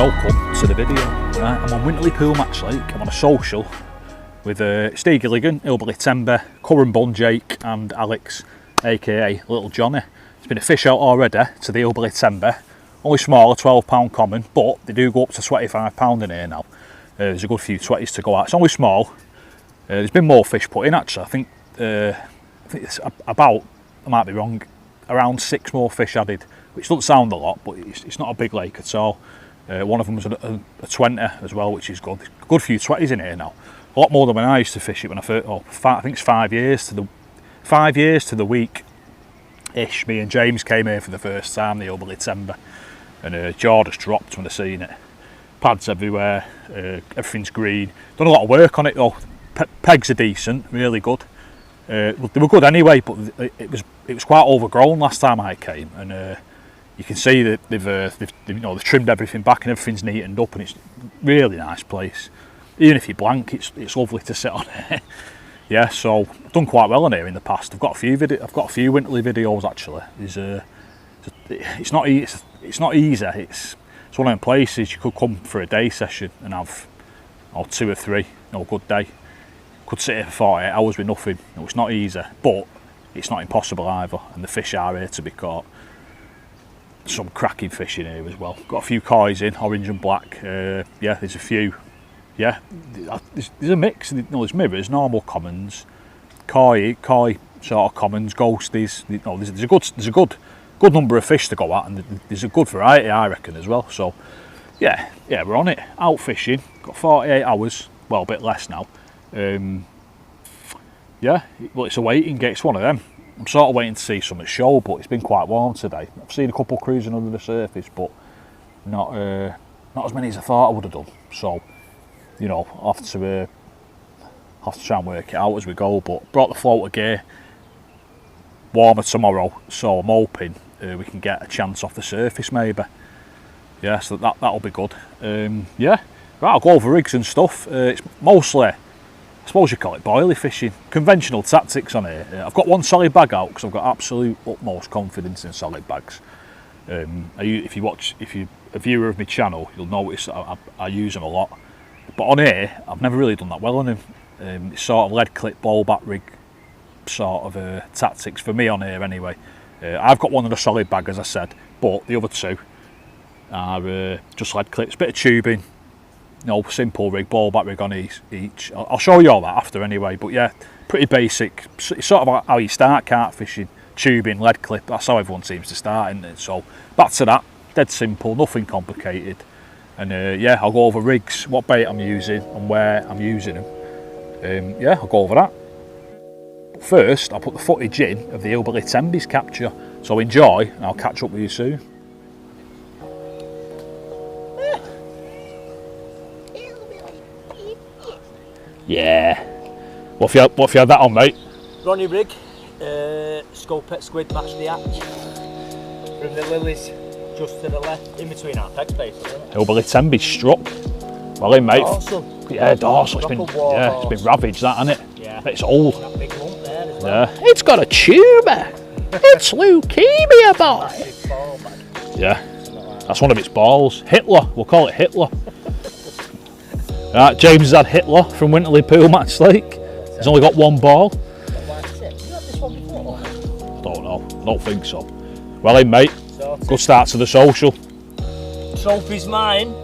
welcome to the video. Right, I'm on Winterley Pool Match Lake. I'm on a social with Steve Gilligan, Hillbilly Timber, Curran Bun Jake and Alex, aka Little Johnny. There's been a fish out already to the Hillbilly Timber. Only smaller, £12 common, but they do go up to £25 in here now. There's a good few 20s to go out. It's only small. There's been more fish put in actually. I think it's about, I might be wrong, around 6 more fish added, which doesn't sound a lot, but it's not a big lake at all. One of them was a 20 as well, which is good. A good few 20s in here now. A lot more than when I used to fish it when I first, I think it's 5 years to the week ish. Me and James came here for the first time, the Hillbilly Timber, and jaw just dropped when I seen it. Pads everywhere, everything's green. Done a lot of work on it though. Pegs are decent, really good. They were good anyway, but it was quite overgrown last time I came, and you can see that they've trimmed everything back and everything's neatened up, and it's a really nice place. Even if you're blank, it's lovely to sit on it. Yeah, so I've done quite well in here in the past. I've got a few Winterley videos actually. It's not easy. It's one of them places you could come for a day session and have 2 or 3, good day. Could sit here for 48 hours with nothing. It's not easy, but it's not impossible either, and the fish are here to be caught. Some cracking fish in here as well. Got a few kois in, orange and black. Yeah, there's a few. Yeah, there's a mix. There's mirrors, normal commons, koi sort of commons, ghosties. There's a good number of fish to go at, and there's a good variety, I reckon, as well. So yeah, we're on it. Out fishing. Got 48 hours. Well, a bit less now. Yeah, well, it's a waiting game. It's one of them. I'm sort of waiting to see some show, but it's been quite warm today. I've seen a couple cruising under the surface, but not as many as I thought I would have done. So, I'll have to try and work it out as we go. But brought the floater gear. Warmer tomorrow, so I'm hoping we can get a chance off the surface maybe. Yeah, so that'll be good. Yeah, right, I'll go over rigs and stuff. It's mostly, I suppose you call it boilie fishing, conventional tactics on here. I've got one solid bag out because I've got absolute utmost confidence in solid bags. If you're a viewer of my channel, you'll notice that I use them a lot. But on here, I've never really done that well on them. It's sort of lead clip, ball back rig sort of tactics for me on here anyway. I've got one in a solid bag, as I said, but the other two are just lead clips, bit of tubing. Simple rig, ball back rig on each. I'll show you all that after anyway, but yeah, pretty basic. It's sort of how you start carp fishing, tubing, lead clip, that's how everyone seems to start, isn't it? So back to that, dead simple, nothing complicated. And yeah, I'll go over rigs, what bait I'm using and where I'm using them. Yeah, I'll go over that. But first, I'll put the footage in of the Hillbilly Timber's capture. So enjoy, and I'll catch up with you soon. Yeah. What if you had that on, mate? Ronnie rig, Sculpet squid match the hatch. From the lilies, just to the left, in between our pegs basically. Hillbilly Timber's struck. Well in, mate. Dorsal. Yeah, dorsal. It's been ravaged, that, hasn't it? Yeah. But it's old. That big lump there as well. Yeah. It's got a tumour. It's leukemia, boy. Yeah. That's one of its balls. Hitler. We'll call it Hitler. Right, James has had Hitler from Winterley Pool Match Lake. He's only got one ball. Have you had this one before? Don't know. I don't think so. Well in, mate. Good start to the social. Trophy's mine.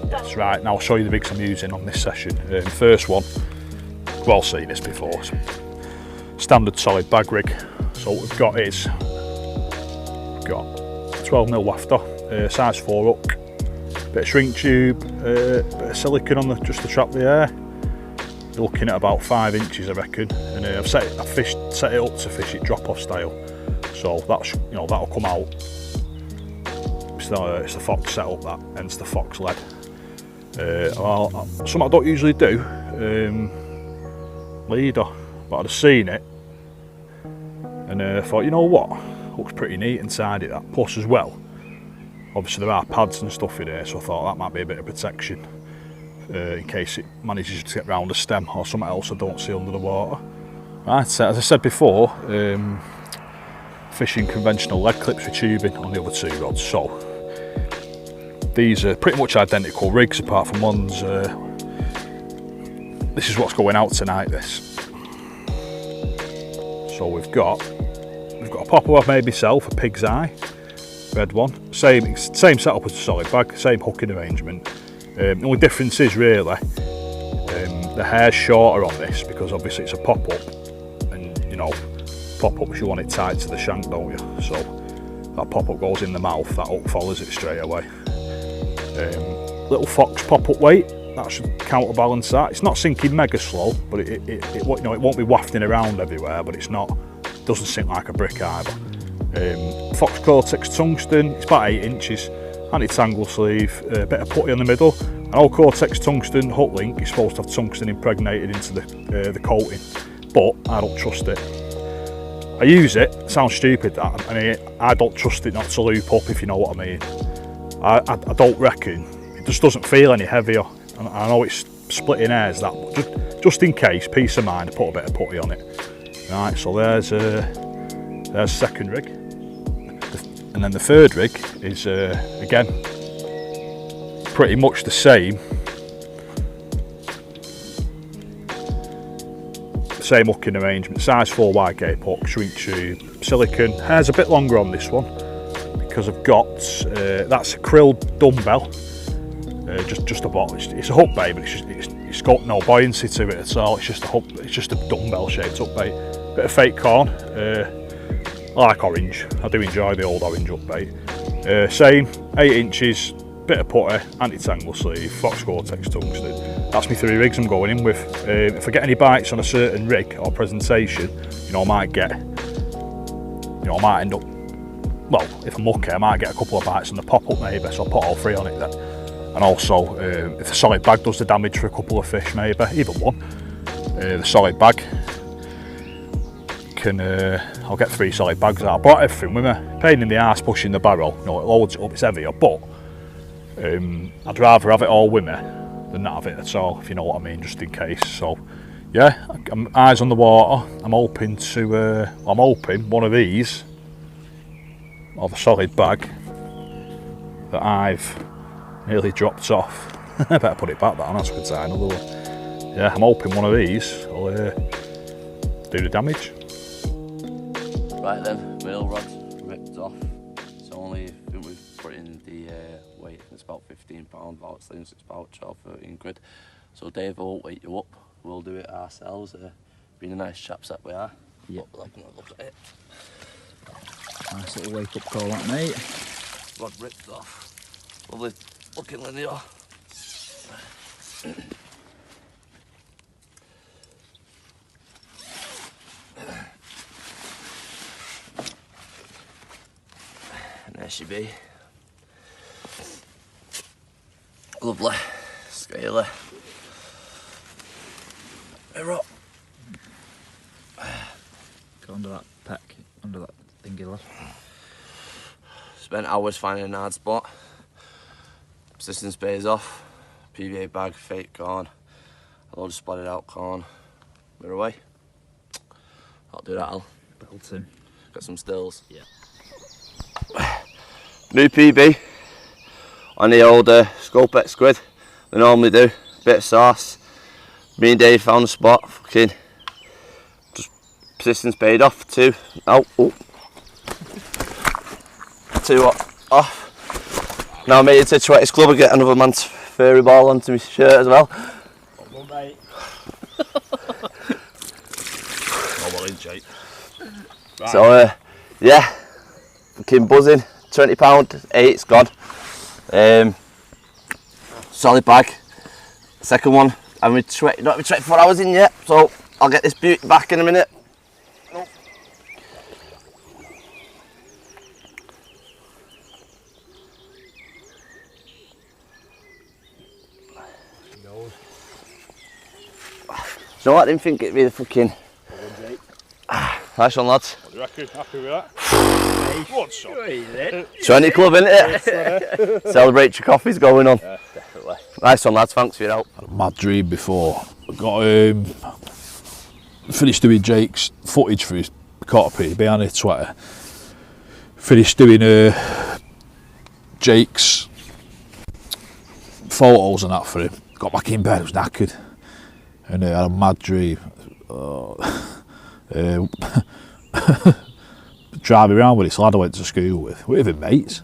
That's right. Now I'll show you the rigs I'm using on this session. First one, you've all seen this before. Standard solid bag rig. So what we've got is 12mm wafter, size 4 hook, bit of shrink tube, bit of silicone on just to trap the air. You're looking at about 5 inches, I reckon. And I've set it up to fish it drop off style. So that'll come out. It's the Fox setup, that, hence the Fox lead. Something I don't usually do, leader, but I'd have seen it and thought, you know what, looks pretty neat and tidy, that. Plus as well, obviously there are pads and stuff in here, so I thought that might be a bit of protection in case it manages to get round a stem or something else I don't see under the water. Right, so as I said before, fishing conventional lead clips with tubing on the other 2 rods. So These are pretty much identical rigs, apart from one's. This is what's going out tonight. This. So we've got a popper I've made myself, a pig's eye, red one. Same setup as a solid bag, same hooking arrangement. The only difference is really the hair's shorter on this because obviously it's a pop up, and you know, pop ups you want it tight to the shank, don't you? So that pop up goes in the mouth, that hook follows it straight away. Little fox pop up weight, that should counterbalance that. It's not sinking mega slow, but it won't be wafting around everywhere, but doesn't sink like a brick either. Fox Cortex tungsten, it's about 8 inches, anti-tangle sleeve, a bit of putty on the middle. An old Cortex tungsten hook link is supposed to have tungsten impregnated into the coating, but I don't trust it. I use it, sounds stupid that, I mean, I don't trust it not to loop up, if you know what I mean. I don't reckon, it just doesn't feel any heavier. And I know it's splitting hairs that, but just in case, peace of mind, I put a bit of putty on it. Right, so there's second rig. And then the third rig is, again, pretty much the same. Same hooking arrangement, size 4 wide gape hook, shrink tube, silicone. Hair's a bit longer on this one because I've got, that's a krill dumbbell. Just a bottle. It's a hook bait, but it's got no buoyancy to it at all. It's just a hook. It's just a dumbbell shaped hook bait. Bit of fake corn. I like orange. I do enjoy the old orange hook bait. Same, 8 inches. Bit of putty, anti-tangle sleeve, Fox Cortex tungsten. That's my 3 rigs I'm going in with. If I get any bites on a certain rig or presentation, I might end up. Well, if I'm lucky, I might get a couple of bites on the pop-up maybe. So I'll put all 3 on it then. And also, if the solid bag does the damage for a couple of fish, maybe, even one, the solid bag can, I'll get 3 solid bags out. I brought everything with me. Pain in the arse pushing the barrel, it loads it up, it's heavier, but I'd rather have it all with me than not have it at all, if you know what I mean, just in case. So, yeah, I'm eyes on the water. I'm hoping one of these, or the solid bag, that I've nearly dropped off. I better put it back down, that's a good sign. Yeah, I'm hoping one of these will do the damage. Right then, middle rod ripped off. It's only, I think we've put in the weight, it's about £15, about slings, it's about 12, 13 quid. So Dave will weight you up, we'll do it ourselves. Being a nice chaps that we are. Yep. We'll have a look at it. Nice little wake up call, that mate. Rod ripped off. Lovely looking linear. And there she be. Lovely, scaly. Mirror. Go under that peck, under that thingy, lad. Spent hours finding a hard spot. Persistence pays off. PVA bag, fake corn. A load of spotted out corn. We're away. I'll do that, Al. Belting. Got some stills. Yeah. New PB on the old Scopex squid. They normally do. Bit of sauce. Me and Dave found a spot. Fucking just persistence paid off. 2 out. Oh. 2 off. Now I made it to 20's club and get another man's furry ball onto my shirt as well. Well, mate. Jake. Right. So yeah, fucking buzzing. £20, 8's gone. Solid bag. Second one. And we're not even 24 hours in yet, so I'll get this beauty back in a minute. You know what, I didn't think it'd be the fucking... Nice one, lads. What do you reckon? Happy with that? What's up? 20 club, innit it? Celebrate your coffee's going on. Yeah, definitely. Nice one, lads, thanks for your help. Mad dream before. Got finished doing Jake's footage for his Carp Fishing behind the sweater. Finished doing Jake's photos and that for him. Got back in bed, was knackered, and I had a mad dream. Driving around with this lad I went to school with him mates.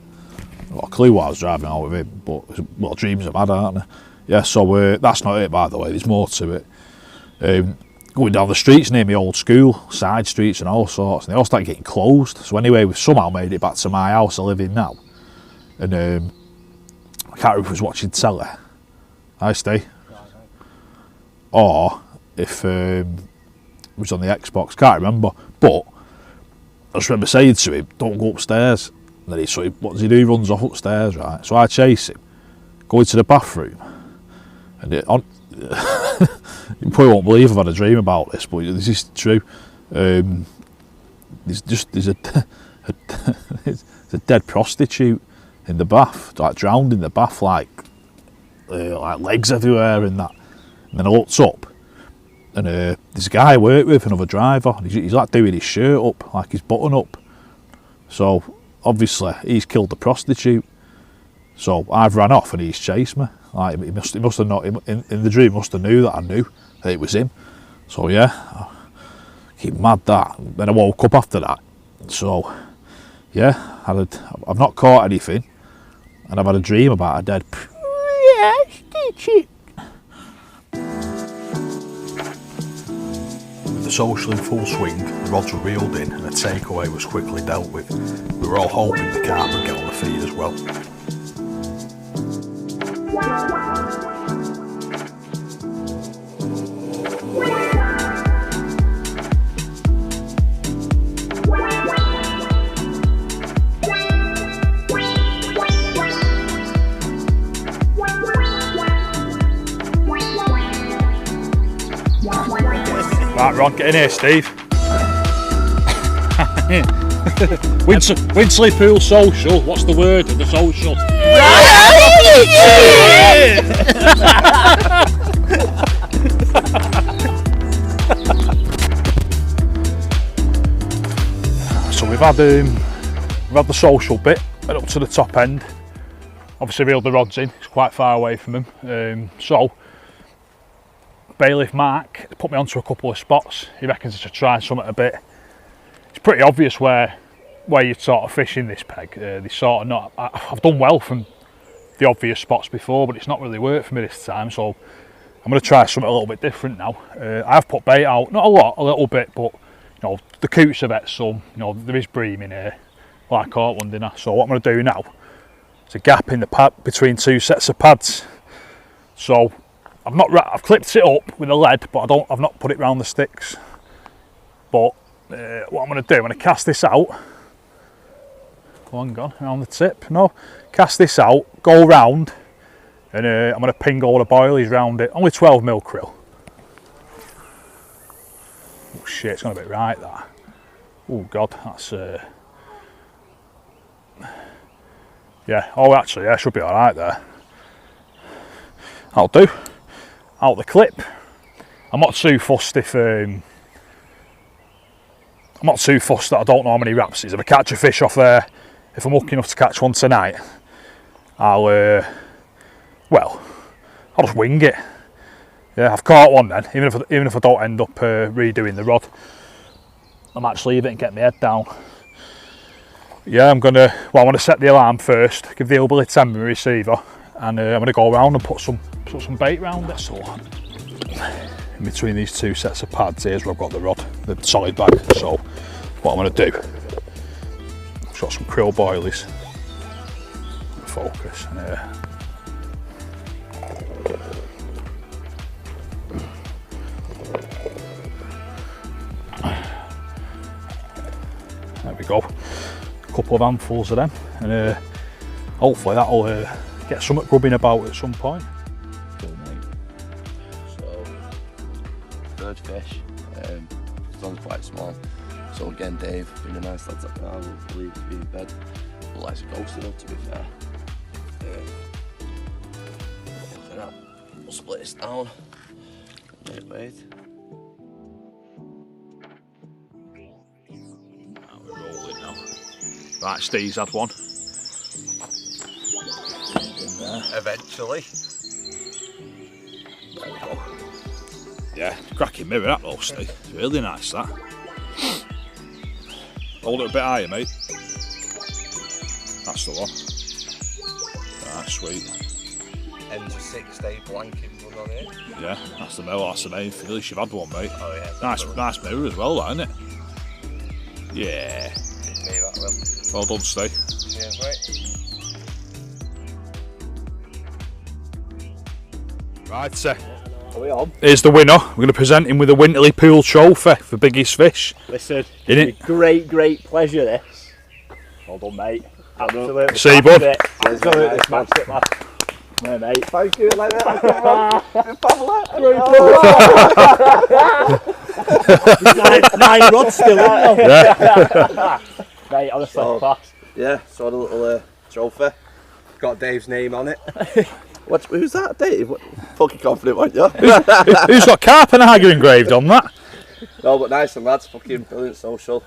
I've got a clue what I was driving around with him, but well, dreams are mad, aren't they? Yeah, so that's not it, by the way. There's more to it. Going down the streets near my old school, side streets and all sorts, and they all started getting closed. So anyway, we've somehow made it back to my house I live in now, and I can't remember if I was watching telly. I stay, or if it was on the Xbox, can't remember. But I just remember saying to him, "Don't go upstairs." And then what does he do? He runs off upstairs, right? So I chase him, go into the bathroom, and you probably won't believe I've had a dream about this, but this is true. There's a dead prostitute in the bath, like drowned in the bath, like legs everywhere and that. And then I looked up, and there's a guy I work with, another driver. And he's like doing his shirt up, like his button up. So obviously he's killed the prostitute. So I've ran off and he's chased me. Like he must have not in the dream. Must have knew that I knew that it was him. So yeah, keep mad that. Then I woke up after that. So yeah, I've not caught anything, and I've had a dream about a dead. With the social in full swing, the rods were reeled in and a takeaway was quickly dealt with. We were all hoping the carp would get on the feed as well. Right, Ron, get in here, Steve. Winterley Pool social. What's the word of the social? So we've had the social bit and up to the top end. Obviously reeled the rods in. It's quite far away from him. So Bailiff Mark put me onto a couple of spots. He reckons I should try something a bit. It's pretty obvious where you're sort of fishing this peg. They sort of not. I've done well from the obvious spots before, but it's not really worked for me this time. So I'm going to try something a little bit different now. I have put bait out, not a lot, a little bit, but you know the coots have ate some. You know there is bream in here. Well, I caught one, didn't I? So what I'm going to do now is a gap in the pad between two sets of pads. So I've clipped it up with a lead, but I've not put it round the sticks. But what I'm going to do, I'm going to cast this out. Around the tip. No, cast this out, go round, and I'm going to ping all the boilies round it. Only 12mm krill. Oh shit, it's going to be right that. Oh god, that's yeah. Oh, actually, yeah, should be all right there. I'll do. Out the clip. I'm not too fussed if I'm not too fussed that I don't know how many wraps it is. If I catch a fish off there, if I'm lucky enough to catch one tonight, I'll just wing it. Yeah, I've caught one then. Even if I don't end up redoing the rod, I might just leave it and get my head down. Yeah, I'm gonna set the alarm first. Give the hillbilly 10 receiver, and I'm gonna go around and put some bait round it. So in between these two sets of pads, here's where I've got the rod, the solid bag. So what I'm going to do, I've got some krill boilies. Focus. There we go. A couple of handfuls of them, and hopefully that'll get something grubbing about at some point. So, third fish, this one's quite small. So again, Dave, being a nice lad like that, I will believe to be in bed. But like a ghosted up, to be fair. Look at that. We'll split this down. Wait. We're rolling now. Right, Steve's had one. In there. eventually. There we go. Yeah, cracking mirror that though, Steve. It's really nice that. Hold it a bit higher, mate. That's the one. Right, sweet. Ends a 6-day blanket run on it. Yeah, that's the main thing. At least you've had one, mate. Oh yeah. Nice mirror as well, that, isn't it? Yeah. Didn't me that well. Well done, Steve. Cheers, mate. Right, sir. Are we on? Here's the winner. We're going to present him with a Winterley Pool trophy for biggest fish. Listen, Innit? great pleasure this. Well done, mate. Absolutely. See you, bud. Absolutely smashed it, lad. No, mate. Thank you, like that. Nine rods still, isn't there? Yeah. Mate, honestly, So- class. Yeah, so a little trophy. Got Dave's name on it. Who's that, Dave? Fucking confident, weren't you? Who's got Carp engraved on that? No, but nice and lads, fucking brilliant social.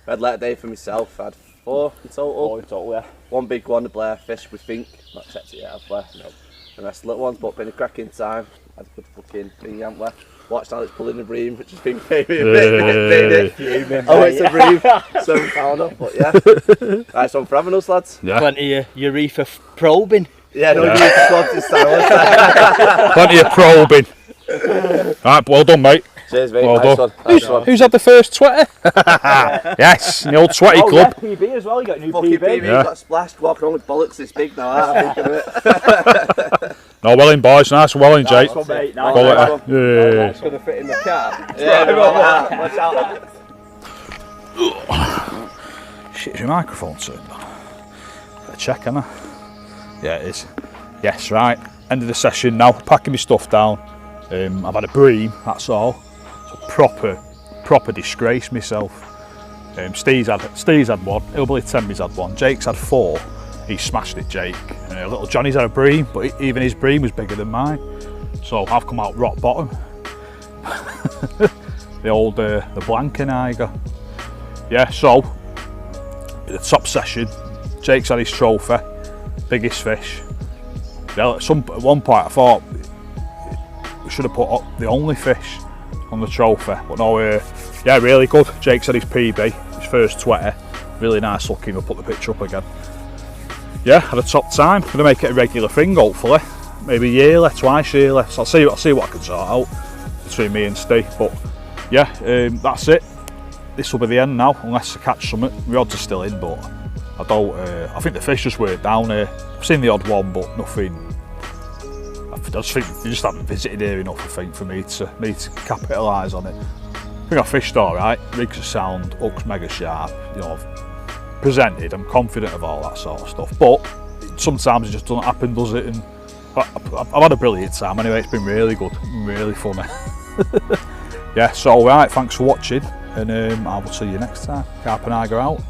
I had letter day for myself. I had 4 in total. Oh, in total, yeah. One big one, the Blair fish, we think. Not checked it yet, have we? No. The rest of the little ones, but been a cracking time. Had a good fucking thing, haven't we? Watched Alex pulling the bream, which has been maybe a bit. Oh, it's a bream. £7, but yeah. Nice one for having us, lads. Yeah. Plenty of urethra probing. Yeah, no Yeah. need to swab this time. Plenty of probing. Right, well done, mate. Cheers, mate. Well Nice done. one. Nice one. Who's had the first sweater? Yes, in the old sweaty club. Yeah, PB as well, you got a new Fucking PB. PB Yeah. got splashed, walking around with bollocks this big now. I'm thinking of it. No, well in, boys. Nice, well in, Jake. Nice one, mate. Nice Quality. one. Yeah. It's going to fit in the car. Watch out. Shit, is your microphone turned on? Better check, ain't I? Yeah, it is. Yes, right. End of the session now. Packing my stuff down. I've had a bream, that's all. So proper disgrace myself. Steve's had one. Hillbilly Tembie's had one. Jake's had 4. He smashed it, Jake. Little Johnny's had a bream, but even his bream was bigger than mine. So I've come out rock bottom. The blank and I go. Yeah, so the top session, Jake's had his trophy, biggest fish. At one point I thought we should have put up the only fish on the trophy, but no, yeah, really good. Jake's had his PB, his first 20, really nice looking. I'll put the picture up again. Yeah, had a top time. Gonna make it a regular thing, hopefully. Maybe yearly, twice yearly. So I'll see what I can sort out between me and Steve. But yeah, that's it. This will be the end now, unless I catch something. The odds are still in, but I don't. I think the fish just weren't down here. I've seen the odd one, but nothing. I just think they just haven't visited here enough, I think, for me to capitalise on it. I think I fished all right. Rigs are sound, hooks mega sharp. You know, I've presented. I'm confident of all that sort of stuff. But sometimes it just doesn't happen, does it? And I've had a brilliant time anyway. It's been really good, really funny. Yeah. So right, thanks for watching, and I will see you next time. Carp and I go out.